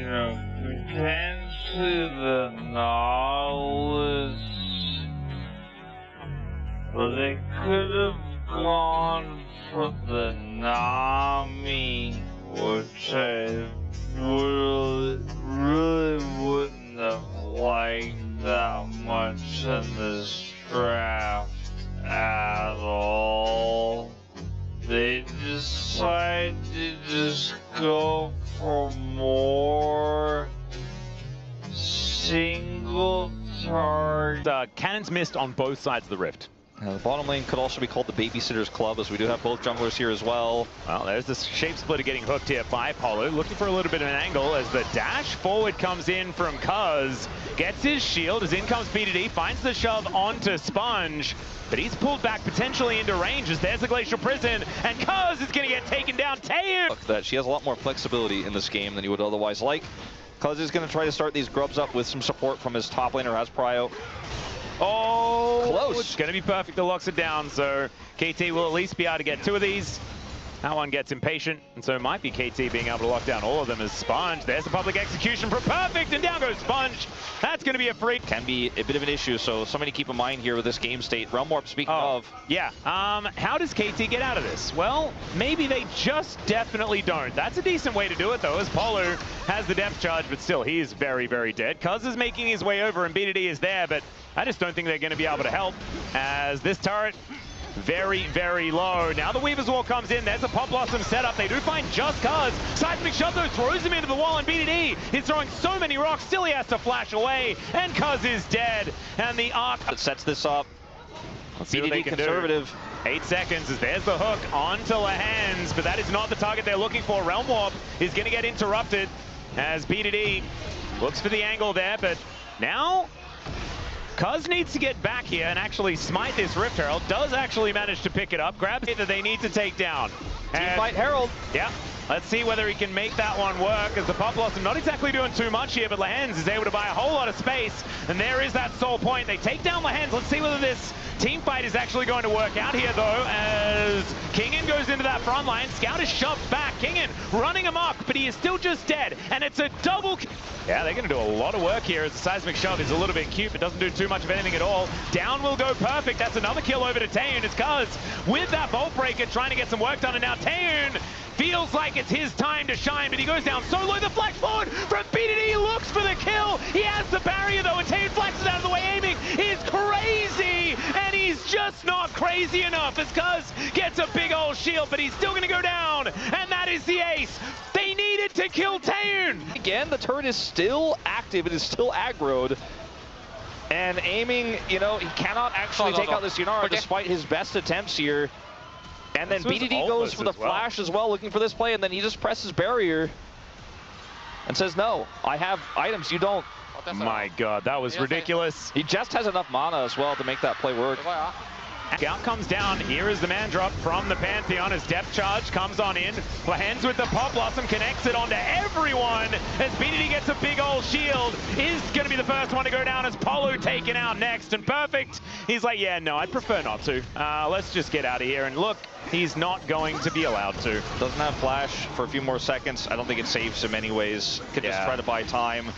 potentially the Nautilus, but they could have gone for the Nami, which I really wouldn't have liked that much in this draft at all. They decided to just go for more single target. Cannons missed on both sides of the rift. The bottom lane could also be called the Babysitter's Club, as we do have both junglers here as well. Well, there's the shape splitter getting hooked here by Polo, looking for a little bit of an angle as the dash forward comes in from Cuz, gets his shield as in comes BDD, finds the shove onto Sponge, but he's pulled back potentially into range as there's the Glacial Prison, and Cuz is going to get taken down. Taeyeon! That she has a lot more flexibility in this game than you would otherwise like. Cuz is going to try to start these grubs up with some support from his top laner, as Prio. Oh, close. It's going to be perfect. That locks it down, so KT will at least be able to get two of these. That one gets impatient, and so it might be KT being able to lock down all of them as Sponge. There's the public execution for perfect, and down goes Sponge. That's going to be a free. Can be a bit of an issue, so something to keep in mind here with this game state. Realm Warp, speaking of. Yeah, how does KT get out of this? Well, maybe they just definitely don't. That's a decent way to do it, though, as Polo has the depth charge, but still, he is very, very dead. Cuz is making his way over, and BDD is there, but I just don't think they're going to be able to help, as this turret very, very low. Now the Weaver's Wall comes in. There's a Pop Blossom setup. They do find just Cuz. Seismic Shove though throws him into the wall, and BDD is throwing so many rocks. Still he has to flash away, and Cuz is dead. And the arc It sets this up. Let's see what they can conservative. Do. 8 seconds as there's the hook onto Lehends, but that is not the target they're looking for. Realm Warp is going to get interrupted as BDD looks for the angle there, but now Cuz needs to get back here and actually smite this Rift Herald. Does actually manage to pick it up, grabs it that they need to take down. Team fight Herald. Yeah, let's see whether he can make that one work, as the Pop Blossom not exactly doing too much here, but Lehends is able to buy a whole lot of space, and there is that soul point. They take down Lehends. Let's see whether this team fight is actually going to work out here, though, as Kingen goes into that front line. Scout is shoved back. Kingen running amok, but he is still just dead, and it's a double. Yeah, they're going to do a lot of work here, as the Seismic Shove is a little bit cute, but doesn't do too much of anything at all. Down will go perfect. That's another kill over to Taeyeon. It's Cuz with that Bolt Breaker trying to get some work done, and now Taeyeon feels like it's his time to shine, but he goes down so low. The flash forward from BDD looks for the kill. He has the barrier, though, and Taeyeon flashes out of the way. Aiming is crazy, and he's just not crazy enough as Cuz gets a big old shield, but he's still going to go down, and that is the ace. They needed to kill Taeyeon. Again, the turret is still active. It is still aggroed. And aiming, you know, he cannot actually take out this Yunara despite his best attempts here. And then BDD goes for the flash as well, looking for this play, and then he just presses barrier and says, no, I have items, you don't. My God, that was ridiculous. He just has enough mana as well to make that play work. Scout comes down. Here is the man drop from the Pantheon as depth charge comes on in. Lehends with the Pop Blossom connects it onto everyone as BDD gets a big old shield. Is going to be the first one to go down as Polo taken out next. And perfect. He's like, yeah, no, I'd prefer not to. Let's just get out of here. And look, he's not going to be allowed to. Doesn't have flash for a few more seconds. I don't think it saves him anyways. Could just try to buy time.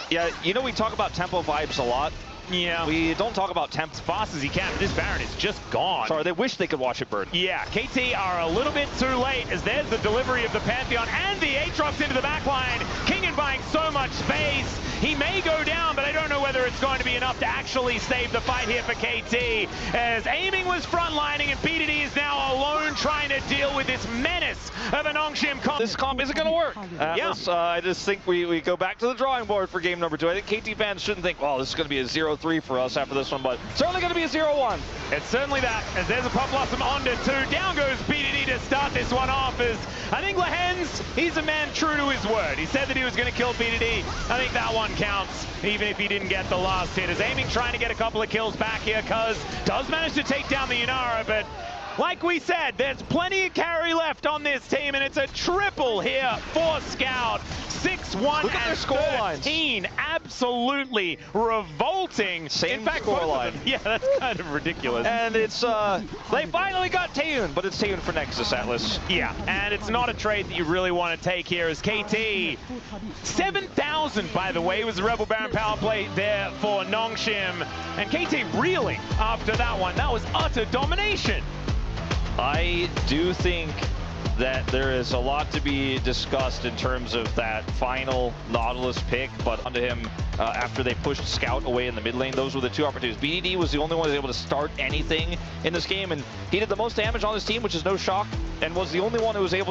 Yeah, you know, we talk about tempo vibes a lot. Yeah. We don't talk about temp as fast as he can, but this Baron is just gone. Sorry, they wish they could watch it burn. Yeah, KT are a little bit too late as there's the delivery of the Pantheon and the Aatrox into the backline. Kingen buying so much space. He may go down, but I don't know whether it's going to be enough to actually save the fight here for KT. As aiming was frontlining, and BDD is now alone trying to deal with this menace of an Ongshim comp. This comp isn't going to work. I just think we go back to the drawing board for game number 2. I think KT fans shouldn't think, well, this is going to be a 0-3 for us after this one, but certainly going to be a 0-1. It's certainly that, as there's a Pop Blossom onto 2. Down goes BDD to start this one off, as I think Lehends, he's a man true to his word. He said that he was going to kill BDD. I think that one counts, even if he didn't get the last hit. As aiming trying to get a couple of kills back here, Cuz does manage to take down the Yunara, but like we said, there's plenty of carry left on this team, and it's a triple here for Scout. 6-1 Look at their and score 13. Absolutely revolting. Same In fact, score both of line. them. Yeah, that's kind of ridiculous. And it's, they finally got Taeyun, but it's Taeyun for Nexus Atlas. Yeah, and it's not a trade that you really want to take here as KT. 7,000, by the way, was the Rebel Baron power play there for Nongshim. And KT reeling after that one. That was utter domination. I do think that there is a lot to be discussed in terms of that final Nautilus pick, but onto him after they pushed Scout away in the mid lane. Those were the two opportunities. BDD was the only one who was able to start anything in this game, and he did the most damage on his team, which is no shock, and was the only one who was able to